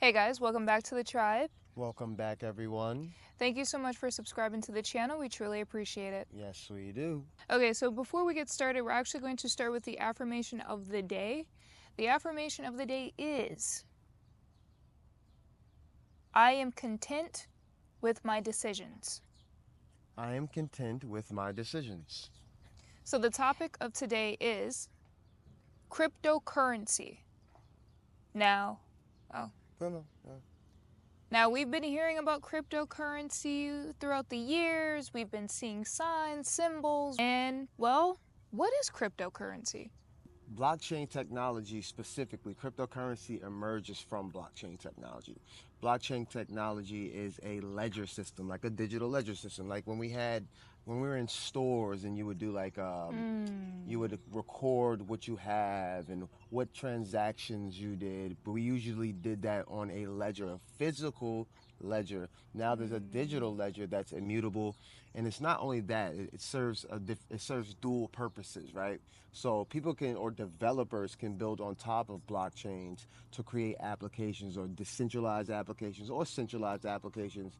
Hey guys, welcome back to the tribe. Welcome back, everyone. Thank you so much for subscribing to the channel. We truly appreciate it. Yes, we do. Okay, so before we get started, we're actually going to start with the affirmation of the day. The affirmation of the day is, I am content with my decisions. I am content with my decisions. So the topic of today is cryptocurrency. Now, Now, we've been hearing about cryptocurrency throughout the years. We've been seeing signs, symbols, and, well, what is cryptocurrency? Blockchain technology, specifically, cryptocurrency emerges from blockchain technology. Blockchain technology is a ledger system, like a digital ledger system. Like when we were in stores and you would do you would record what you have and what transactions you did. But we usually did that on a ledger, a physical ledger. Now there's a digital ledger that's immutable, and it's not only that, it serves dual purposes, right? So people can, or developers can, build on top of blockchains to create applications, or decentralized applications or centralized applications,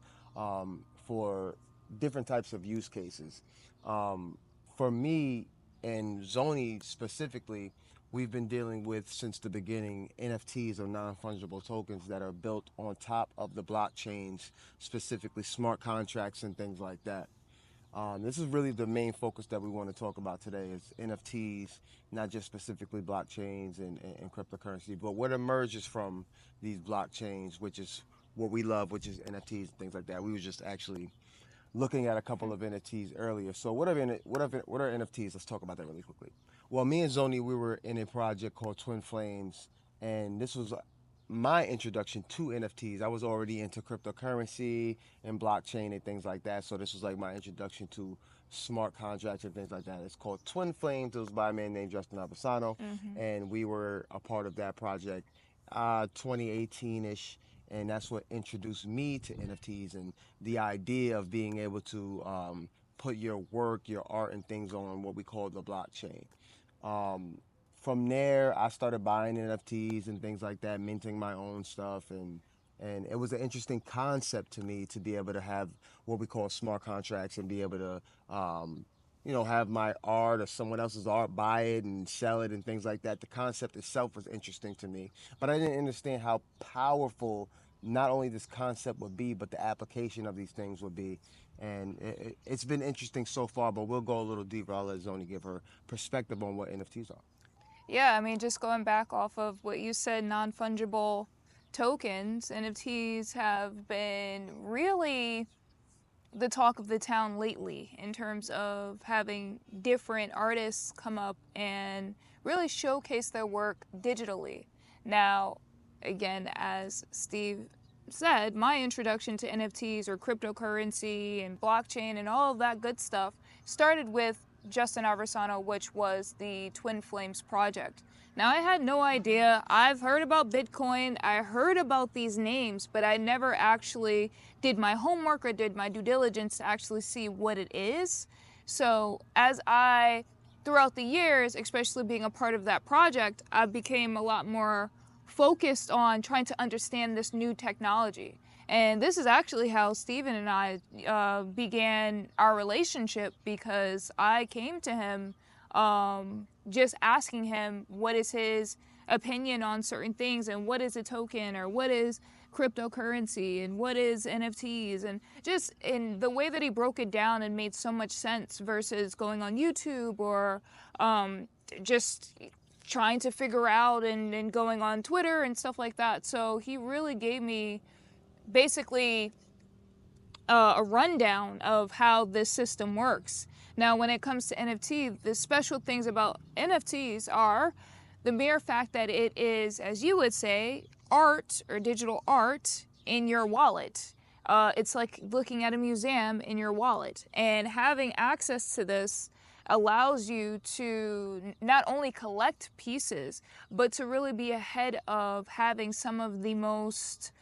for different types of use cases. For me and Zoni specifically, we've been dealing with, since the beginning, NFTs, or non-fungible tokens, that are built on top of the blockchains, specifically smart contracts and things like that. This is really the main focus that we want to talk about today, is NFTs, not just specifically blockchains and cryptocurrency, but what emerges from these blockchains, which is what we love, which is NFTs and things like that. We were just actually looking at a couple of NFTs earlier. So what are NFTs? Let's talk about that really quickly. Well, me and Zoni, we were in a project called Twin Flames, and this was my introduction to NFTs. I was already into cryptocurrency and blockchain and things like that. So this was like my introduction to smart contracts and things like that. It's called Twin Flames. It was by a man named Justin Abasano, and we were a part of that project 2018-ish. And that's what introduced me to NFTs and the idea of being able to put your work, your art, and things on what we call the blockchain. From there, I started buying NFTs and things like that, minting my own stuff, and it was an interesting concept to me to be able to have what we call smart contracts and be able to have my art or someone else's art, buy it and sell it and things like that. The concept itself was interesting to me, but I didn't understand how powerful not only this concept would be, but the application of these things would be. And it's been interesting so far, but we'll go a little deeper. I'll let Zoni give her perspective on what NFTs are. Yeah, I mean, just going back off of what you said, non-fungible tokens, NFTs have been really the talk of the town lately in terms of having different artists come up and really showcase their work digitally. Now, again, as Steve said, my introduction to NFTs, or cryptocurrency and blockchain and all of that good stuff, started with Justin Aversano, which was the Twin Flames project. Now, I had no idea. I've heard about Bitcoin, I heard about these names, but I never actually did my homework or did my due diligence to actually see what it is. So as throughout the years, especially being a part of that project, I became a lot more focused on trying to understand this new technology. And this is actually how Steven and I began our relationship, because I came to him just asking him what is his opinion on certain things, and what is a token, or what is cryptocurrency, and what is NFTs, and just in the way that he broke it down and made so much sense versus going on YouTube or just trying to figure out and going on Twitter and stuff like that. So he really gave me basically a rundown of how this system works. Now, when it comes to NFT, the special things about NFTs are the mere fact that it is, as you would say, art or digital art in your wallet. It's like looking at a museum in your wallet, and having access to this allows you to not only collect pieces, but to really be ahead of having some of the most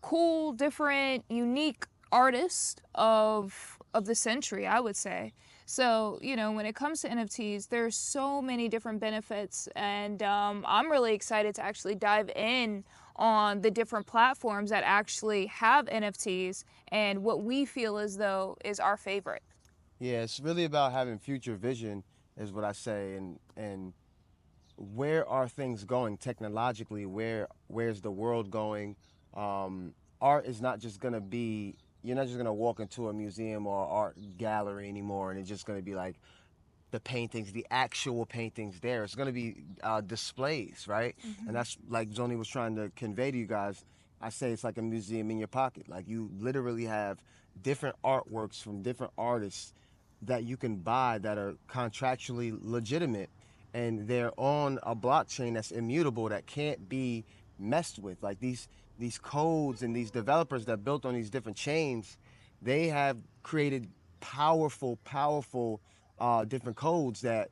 cool, different, unique artists of the century, I would say. So, when it comes to NFTs, there's so many different benefits, and I'm really excited to actually dive in on the different platforms that actually have NFTs and what we feel as though is our favorite. Yeah, it's really about having future vision, is what I say, and where are things going technologically? Where's the world going? Art is not just gonna be. You're not just gonna walk into a museum or art gallery anymore, and it's just gonna be like the paintings, the actual paintings there. It's going to be displays, right? And that's like Zoni was trying to convey to you guys. I say it's like a museum in your pocket. Like you literally have different artworks from different artists that you can buy that are contractually legitimate, and they're on a blockchain that's immutable, that can't be messed with. Like these codes and these developers that built on these different chains, they have created powerful different codes that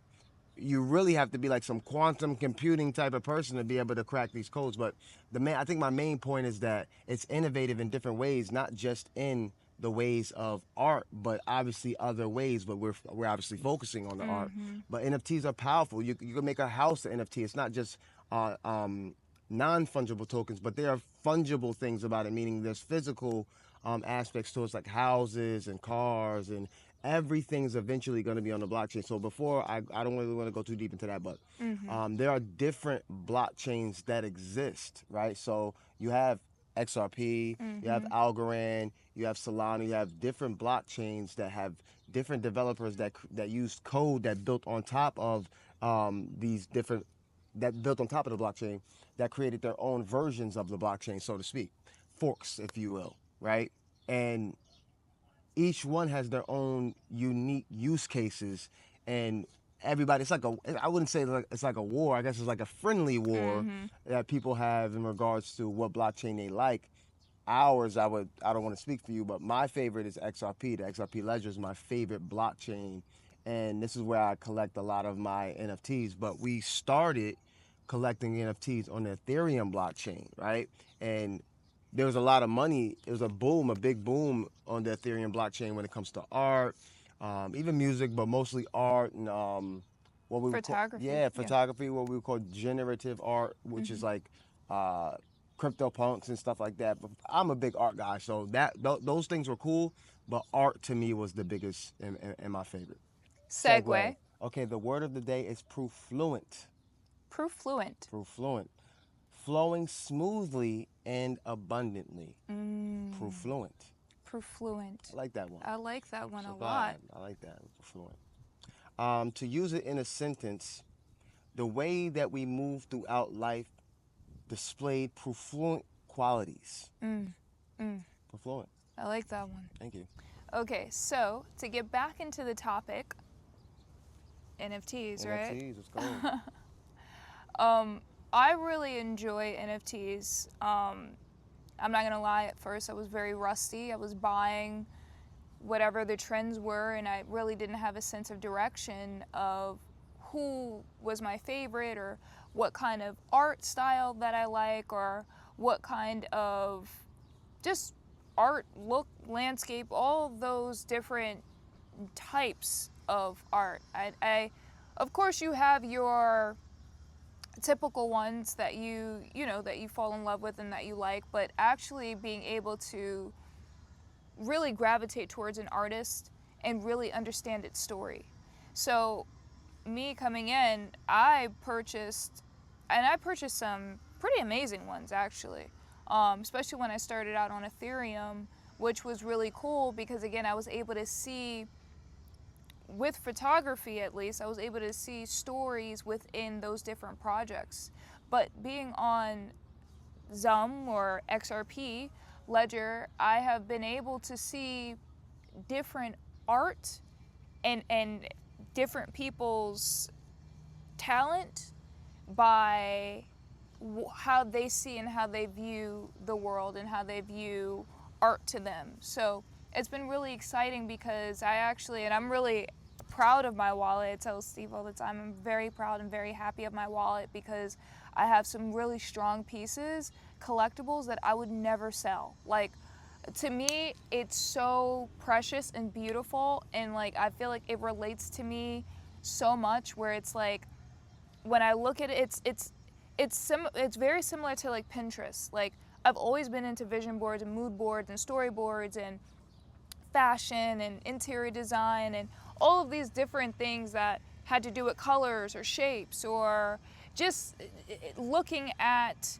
you really have to be like some quantum computing type of person to be able to crack these codes. But I think my main point is that it's innovative in different ways, not just in the ways of art, but obviously other ways. But we're obviously focusing on the art. But NFTs are powerful. You can make a house an NFT. It's not just non-fungible tokens, but there are fungible things about it, meaning there's physical aspects to it, like houses and cars, and everything's eventually going to be on the blockchain. So before, I don't really want to go too deep into that, but there are different blockchains that exist, right? So you have XRP, you have Algorand, you have Solana, you have different blockchains that have different developers that use code that built on top of these different that built on top of the blockchain, that created their own versions of the blockchain, so to speak, forks, if you will, right? And each one has their own unique use cases, and everybody, it's like I wouldn't say it's like a war. I guess it's like a friendly war that people have in regards to what blockchain they like. Ours, I don't want to speak for you, but my favorite is XRP. The XRP ledger is my favorite blockchain, and this is where I collect a lot of my NFTs. But we started collecting NFTs on the Ethereum blockchain, right? And there was a lot of money. It was a big boom on the Ethereum blockchain when it comes to art, even music, but mostly art and what we would call, Photography. yeah, photography, what we would call generative art, which is like crypto punks and stuff like that. But I'm a big art guy, so those things were cool. But art to me was the biggest and my favorite. Segue. Okay, the word of the day is profluent. Profluent. Profluent. Flowing smoothly and abundantly. Profluent. Profluent. I like that one. I like that one a It's lot. vibe. I like that. Profluent. To use it in a sentence, the way that we move throughout life displayed profluent qualities. Profluent. I like that one. Thank you. Okay, so to get back into the topic, NFTs, right? NFTs, let's go. I really enjoy NFTs. I'm not gonna lie, at first I was very rusty. I was buying whatever the trends were, and I really didn't have a sense of direction of who was my favorite, or what kind of art style that I like, or what kind of just art, look, landscape, all those different types of art. Of course, you have your typical ones that you know that you fall in love with and that you like, but actually being able to really gravitate towards an artist and really understand its story. So me coming in, I purchased some pretty amazing ones actually, especially when I started out on Ethereum, which was really cool because again I was able to see, with photography at least, I was able to see stories within those different projects. But being on Zum or XRP Ledger, I have been able to see different art and different people's talent by how they see and how they view the world and how they view art to them. So it's been really exciting because I'm really proud of my wallet. I tell Steve all the time, I'm very proud and very happy of my wallet because I have some really strong pieces, collectibles that I would never sell. Like, to me, it's so precious and beautiful, and like I feel like it relates to me so much, where it's like when I look at it, it's very similar to like Pinterest. Like I've always been into vision boards and mood boards and storyboards and fashion and interior design and all of these different things that had to do with colors or shapes or just looking at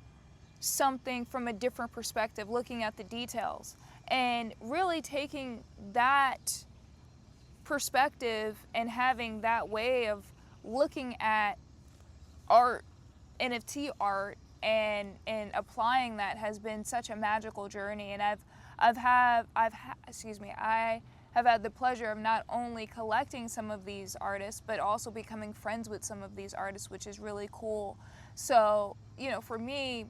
something from a different perspective, looking at the details, and really taking that perspective and having that way of looking at art, NFT art, and applying that has been such a magical journey. And I have had the pleasure of not only collecting some of these artists, but also becoming friends with some of these artists, which is really cool. So, you know, for me,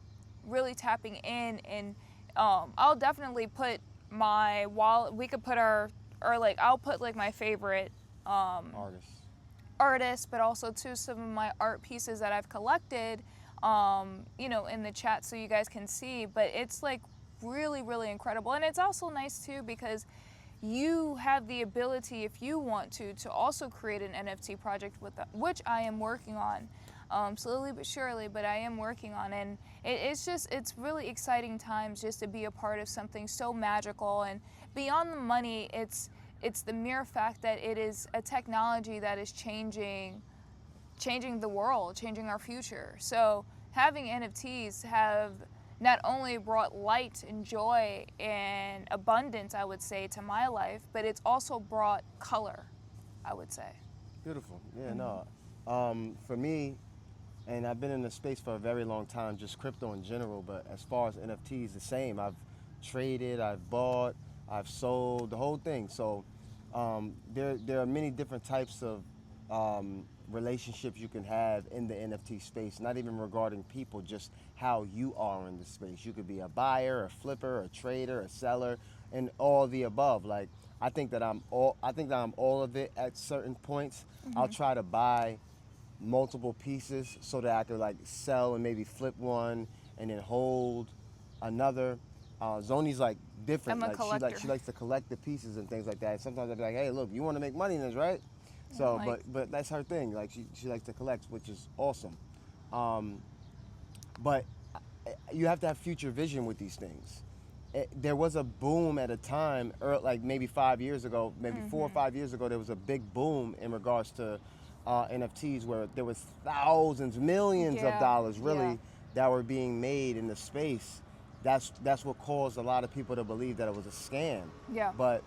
really tapping in, and I'll definitely put my wallet. We could put or like I'll put like my favorite Artists. artists, but also too some of my art pieces that I've collected, you know, in the chat so you guys can see. But it's like really, really incredible, and it's also nice too because you have the ability, if you want to also create an NFT project with them, which I am working on, slowly but surely, but I am working on. And it's really exciting times just to be a part of something so magical. And beyond the money, it's the mere fact that it is a technology that is changing the world, changing our future. So having NFTs have not only brought light and joy and abundance, I would say, to my life, but it's also brought color, I would say. Beautiful. Yeah, no. For me, and I've been in the space for a very long time, just crypto in general, but as far as NFTs, the same. I've traded, I've bought, I've sold, the whole thing. So there are many different types of relationships you can have in the NFT space, not even regarding people, just how you are in the space. You could be a buyer, a flipper, a trader, a seller, and all the above. Like I think that I'm all of it at certain points. I'll try to buy multiple pieces so that I could like sell and maybe flip one and then hold another. Zoni's like different. I'm a Like collector. she likes to collect the pieces and things like that. And sometimes I'll be like, hey, look, you want to make money in this, right? So, Like, but that's her thing. Like she likes to collect, which is awesome. But you have to have future vision with these things. There was a boom at a time, like maybe 5 years ago, maybe 4 or 5 years ago, there was a big boom in regards to NFTs where there was thousands, millions of yeah, dollars really yeah. that were being made in the space. That's what caused a lot of people to believe that it was a scam. Yeah. But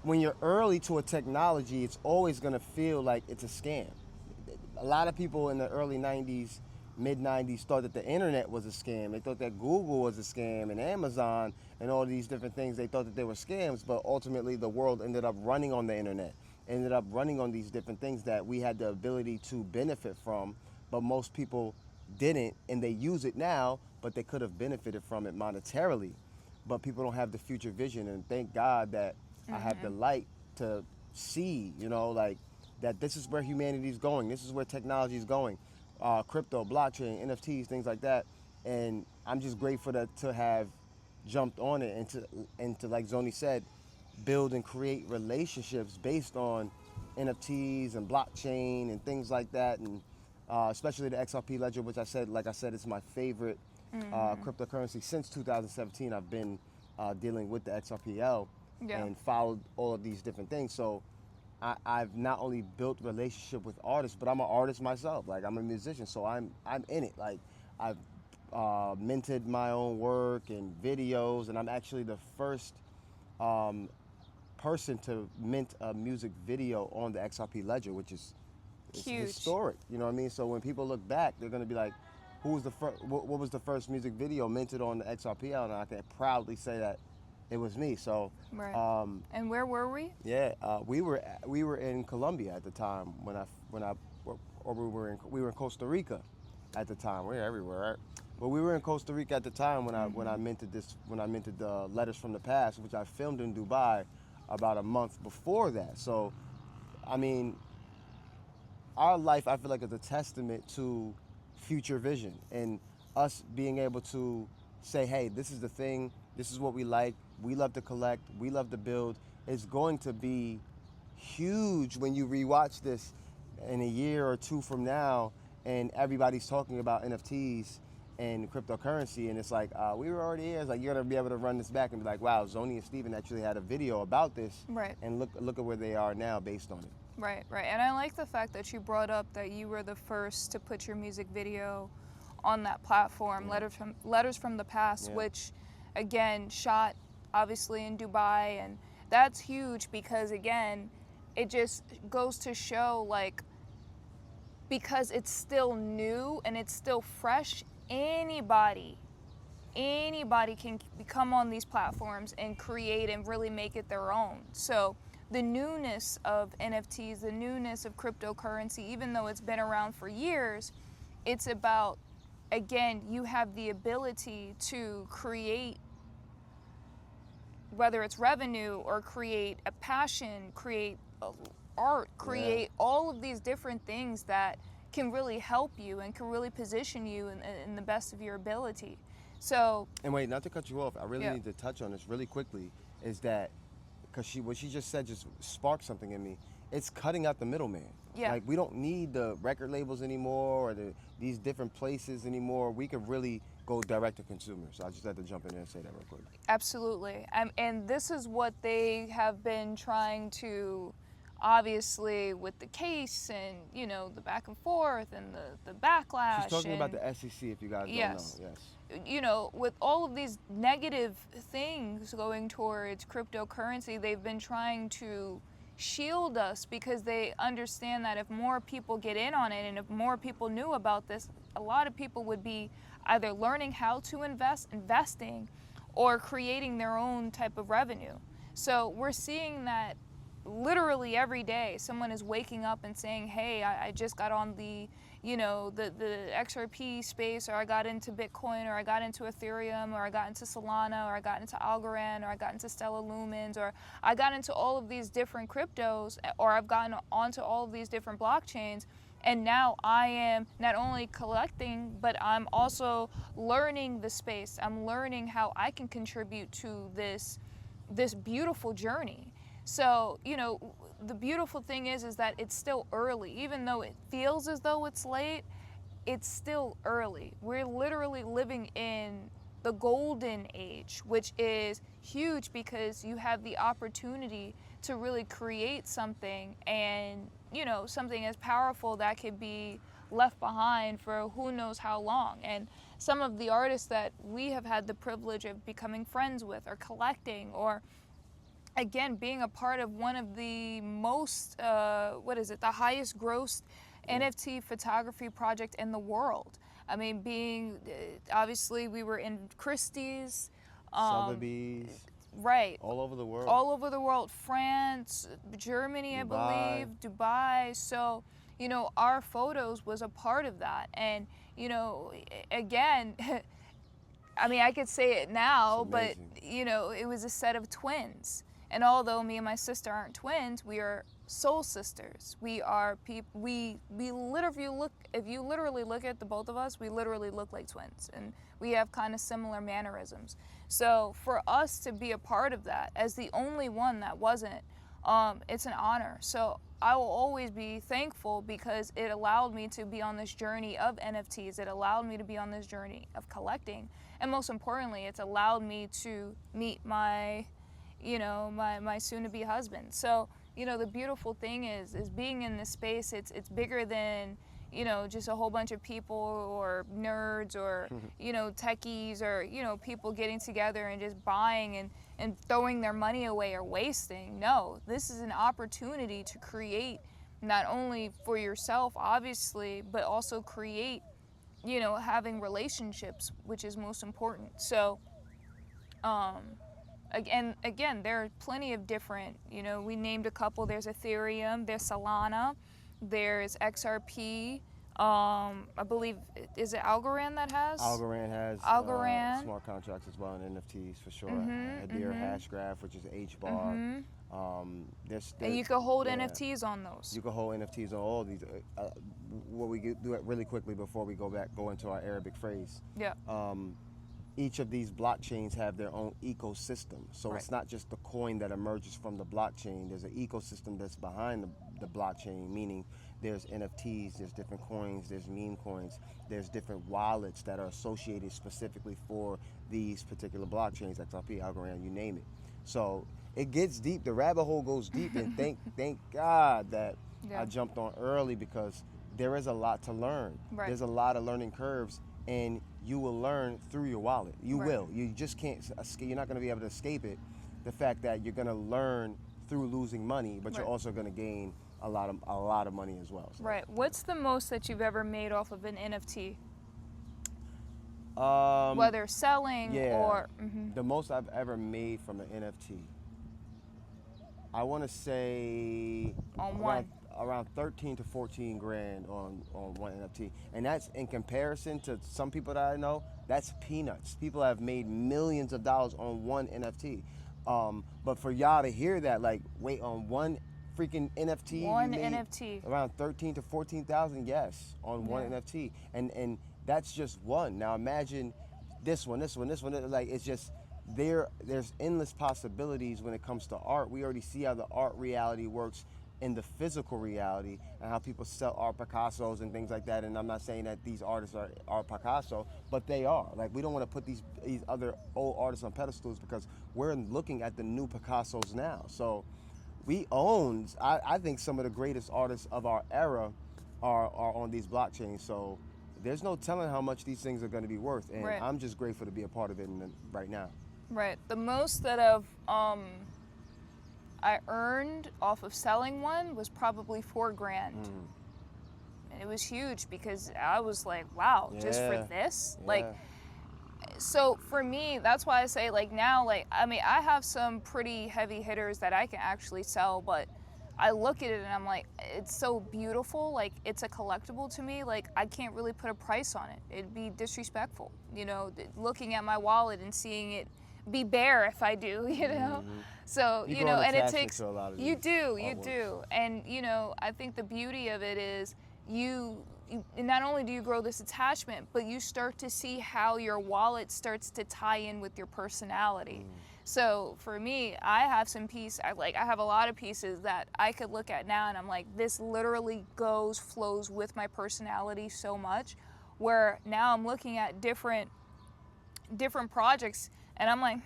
when you're early to a technology, it's always going to feel like it's a scam. A lot of people in the early 90s, mid 90s thought that the internet was a scam. They thought that Google was a scam and Amazon and all these different things. They thought that they were scams, but ultimately the world ended up running on the internet, ended up running on these different things that we had the ability to benefit from, but most people didn't, and they use it now, but they could have benefited from it monetarily. But people don't have the future vision, and thank God that I have the light to see, like that this is where humanity is going. This is where technology is going. Crypto, blockchain, NFTs, things like that. And I'm just grateful to have jumped on it and to like Zoni said, build and create relationships based on NFTs and blockchain and things like that. And especially the XRP ledger, which like I said, it's my favorite cryptocurrency since 2017. I've been dealing with the XRPL Yeah. and followed all of these different things. So I've not only built relationship with artists, but I'm an artist myself. Like I'm a musician, so I'm in it. Like I've minted my own work and videos, and I'm actually the first person to mint a music video on the XRP ledger, which is it's Huge. historic. You know what I mean? So when people look back, they're gonna be like, "Who was the first? What was the first music video minted on the XRPL?" And I can proudly say that it was me. So, Right. And where were we? yeah, we were in Colombia at the time or we were in Costa Rica at the time. We were everywhere, right? But we were in Costa Rica at the time when I minted the Letters from the Past, which I filmed in Dubai about a month before that. So, I mean, our life, I feel like, is a testament to future vision and us being able to say, hey, this is the thing, this is what we like, we love to collect, we love to build. It's going to be huge when you rewatch this in a year or two from now, and everybody's talking about NFTs and cryptocurrency, and it's like we were already here. It's like you're gonna be able to run this back and be like, wow, Zoni and Steven actually had a video about this, Right. and look at where they are now based on it. Right, right. And I like the fact that you brought up that you were the first to put your music video on that platform, Letters from the Past, which again shot obviously in Dubai, and that's huge because again, it just goes to show like because it's still new and it's still fresh, anybody can come on these platforms and create and really make it their own. So the newness of NFTs, the newness of cryptocurrency, even though it's been around for years, it's about, again, you have the ability to create, whether it's revenue or create a passion, create art, create all of these different things that can really help you and can really position you in the best of your ability. So, and wait, not to cut you off, I really need to touch on this really quickly, is that because what she just said just sparked something in me. It's cutting out the middleman. Yeah. Like we don't need the record labels anymore or these different places anymore. We could really go direct to consumer. So I just had to jump in there and say that real quick. Absolutely. And this is what they have been trying to, obviously, with the case and, you know, the back and forth and the backlash. She's talking about the SEC, if you guys don't know. Yes. You know, with all of these negative things going towards cryptocurrency, they've been trying to shield us because they understand that if more people get in on it and if more people knew about this, a lot of people would be either learning how to investing, or creating their own type of revenue. So we're seeing that literally every day someone is waking up and saying, hey, I just got on the, you know, the XRP space, or I got into Bitcoin, or I got into Ethereum, or I got into Solana, or I got into Algorand, or I got into Stellar Lumens, or I got into all of these different cryptos, or I've gotten onto all of these different blockchains. And now I am not only collecting, but I'm also learning the space. I'm learning how I can contribute to this beautiful journey. So, you know, the beautiful thing is that it's still early. Even though it feels as though it's late, it's still early. We're literally living in the golden age, which is huge because you have the opportunity to really create something, and, you know, something as powerful that could be left behind for who knows how long. And some of the artists that we have had the privilege of becoming friends with or collecting, or again, being a part of one of the most, the highest grossed NFT photography project in the world. I mean, obviously we were in Christie's. Sotheby's. Right. All over the world. All over the world. France, Germany, Dubai. I believe, Dubai. So, you know, our photos was a part of that. And, you know, again, I mean, I could say it now, but, you know, it was a set of twins. And although me and my sister aren't twins, we are soul sisters. We are people. We literally if you literally look at the both of us, we literally look like twins, and we have kind of similar mannerisms. So for us to be a part of that as the only one that wasn't, it's an honor. So I will always be thankful because it allowed me to be on this journey of NFTs. It allowed me to be on this journey of collecting, and most importantly, it's allowed me to meet my soon-to-be husband. So, you know, the beautiful thing is being in this space, it's bigger than, you know, just a whole bunch of people or nerds or, you know, techies or, you know, people getting together and just buying and throwing their money away or wasting. No, this is an opportunity to create not only for yourself, obviously, but also create, you know, having relationships, which is most important. So, Again, there are plenty of different, you know, we named a couple. There's Ethereum, there's Solana, there's XRP. I believe, is it Algorand that has? Algorand has smart contracts as well, and NFTs for sure. Hadir Hashgraph, which is HBAR. And you can hold NFTs on those. You can hold NFTs on all these. What we do it really quickly before we go into our Arabic phrase. Yeah. Each of these blockchains have their own ecosystem. So It's not just the coin that emerges from the blockchain. There's an ecosystem that's behind the blockchain, meaning There's NFTs, there's different coins, there's meme coins, there's different wallets that are associated specifically for these particular blockchains, XRP, Algorand, you name it. So it gets deep. The rabbit hole goes deep, and thank God that Yeah. I jumped on early, because there is a lot to learn. Right. There's a lot of learning curves, and you will learn through your wallet. You Right. will. You just can't escape. You're not going to be able to escape it. The fact that you're going to learn through losing money, but you're Right. also going to gain a lot of money as well. So. Right. What's the most that you've ever made off of an NFT? Whether selling Yeah, or the most I've ever made from an NFT, I want to say on one. around 13 to 14 grand on one NFT. And that's in comparison to some people that I know, that's peanuts. People have made millions of dollars on one NFT. But for y'all to hear that, like, wait, on one freaking NFT, One you made NFT. around 13 to 14,000, yes, on one Yeah. NFT. And that's just one. Now imagine this one, like, it's just, there's endless possibilities when it comes to art. We already see how the art reality works in the physical reality, and how people sell art Picassos and things like that. And I'm not saying that these artists are Picasso, but they are. Like, we don't want to put these other old artists on pedestals, because we're looking at the new Picassos now. So we own, I think, some of the greatest artists of our era are on these blockchains. So there's no telling how much these things are going to be worth, and Right. I'm just grateful to be a part of it right now. Right. The most that I earned off of selling one was probably $4,000. And it was huge, because I was like, wow, just for Yeah. this? Yeah. Like, so for me, that's why I say, like, now, like, I mean, I have some pretty heavy hitters that I can actually sell, but I look at it and I'm like, it's so beautiful. Like, it's a collectible to me. Like, I can't really put a price on it. It'd be disrespectful, looking at my wallet and seeing it be bare if I do, So, You grow an and it attachment takes, to a lot of you these do. artworks. And, I think the beauty of it is not only do you grow this attachment, but you start to see how your wallet starts to tie in with your personality. So for me, I have I have a lot of pieces that I could look at now and I'm like, this literally flows with my personality so much, where now I'm looking at different projects and I'm like,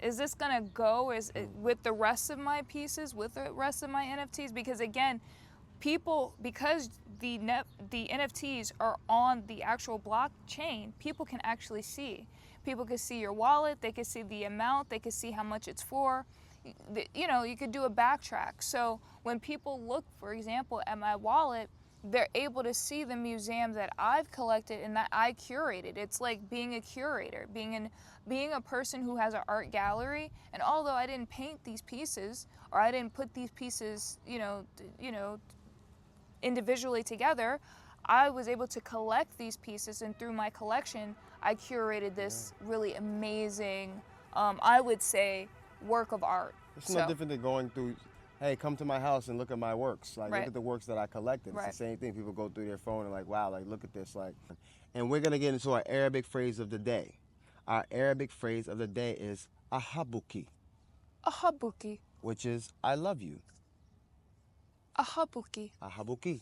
is this gonna go with the rest of my pieces, with the rest of my NFTs? Because again, because the NFTs are on the actual blockchain, people can actually see. People can see your wallet, they can see the amount, they can see how much it's for. You could do a backtrack. So when people look, for example, at my wallet, they're able to see the museum that I've collected and that I curated. It's like being a curator, being a person who has an art gallery. And although I didn't paint these pieces, or I didn't put these pieces, individually together, I was able to collect these pieces, and through my collection, I curated this really amazing, I would say, work of art. It's no different than going through, hey, come to my house and look at my works. Like, Right. look at the works that I collected. It's Right. the same thing. People go through their phone and like, wow, like, look at this. Like, and we're going to get into our Arabic phrase of the day. Our Arabic phrase of the day is Ahabuki, Ahabuki. which is I love you. Ahabuki. Ahabuki.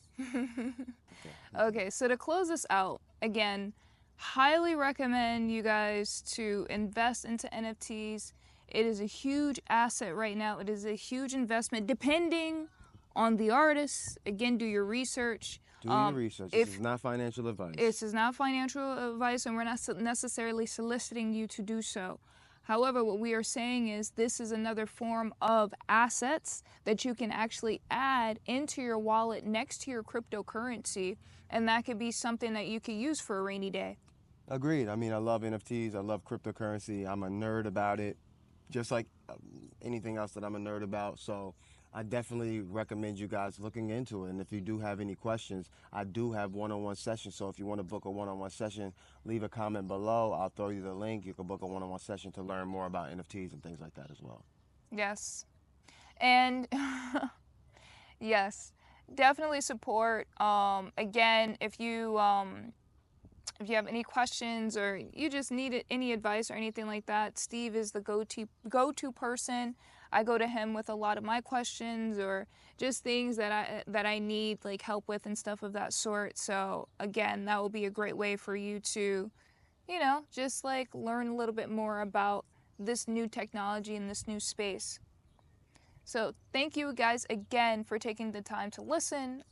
Okay, so to close this out, again, highly recommend you guys to invest into NFTs. It is a huge asset right now. It is a huge investment, depending on the artist. Again, do your research. Do your research. This is not financial advice. This is not financial advice, and we're not necessarily soliciting you to do so. However, what we are saying is this is another form of assets that you can actually add into your wallet next to your cryptocurrency, and that could be something that you could use for a rainy day. Agreed. I mean, I love NFTs. I love cryptocurrency. I'm a nerd about it, just like anything else that I'm a nerd about. So I definitely recommend you guys looking into it. And if you do have any questions, I do have one-on-one sessions. So if you want to book a one-on-one session, leave a comment below. I'll throw you the link. You can book a one-on-one session to learn more about NFTs and things like that as well. Yes. And yes, definitely support. Again, if you have any questions or you just need any advice or anything like that, Steve is the go-to person. I go to him with a lot of my questions or just things that I need like help with and stuff of that sort. So again, that will be a great way for you to, you know, just like learn a little bit more about this new technology in this new space. So thank you guys again for taking the time to listen.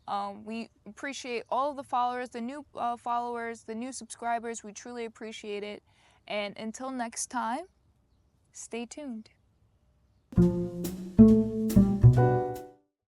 We appreciate all of the followers, the new followers, the new subscribers. We truly appreciate it. And until next time, stay tuned.